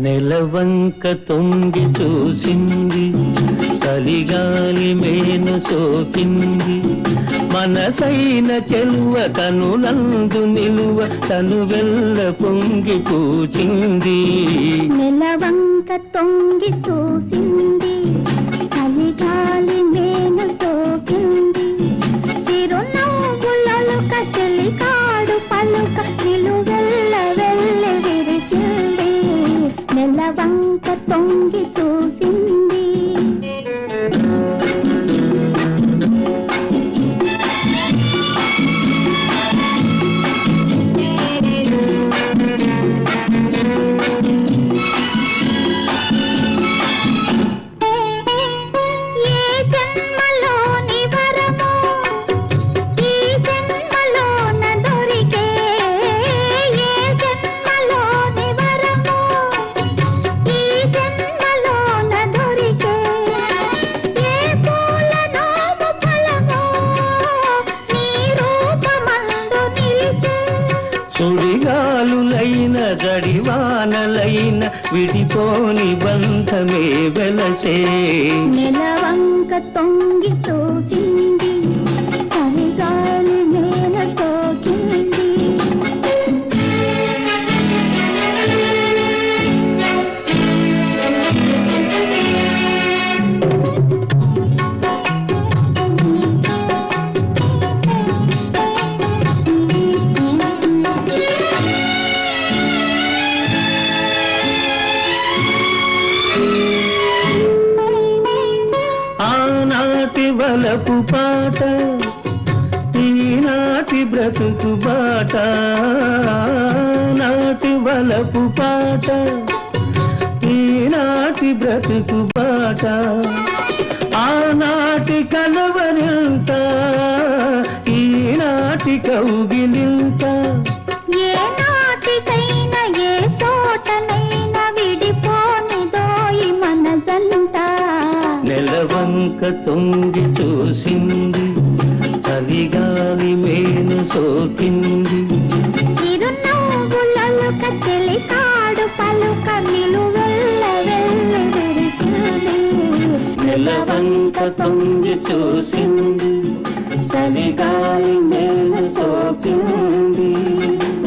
నెలవంక తొంగి చూసింది, చలిగాలి మేను సోకింది, మనసైన చెలువ కనులందు నిలువ తను వెల్ల పొంగి పూచింది. నెలవంక తొంగి చూసింది, చలిగాలి మేను సోకింది, చిరునవ్వులలుక చెలికాడు పలుక నిలువెల్ల వెళ్ళి విరిసింది. నెలవంక తొంగి చూసింది. సుడిగాలులైన జడివానలైన విడిపోని బంధమే వెలసే. నెలవంక తొంగి చూసింది, చలిగాలి మేన సోకింది. ఆనాటి వలపు పాట, ఈనాటి బ్రతుకు బాట. నాటి వలపు పాట, ఈనాటి బ్రతుకు బాట. ఆనాటి కలవరింత, ఈనాటి కౌగిలింత. ఏ నాటికైనా ఏ చోటనైనా విడిపోనిదోయి మనసంతా. నెలవంక తొంగి చూసింది, చలిగాలి మేను సోకింది, చిరునవ్వులలుక చెలికాడు పలుక నిలువెల్ల వెళ్ళి విరిసింది. నెలవంక తొంగి చూసింది, చలిగాలి మేను సోకింది.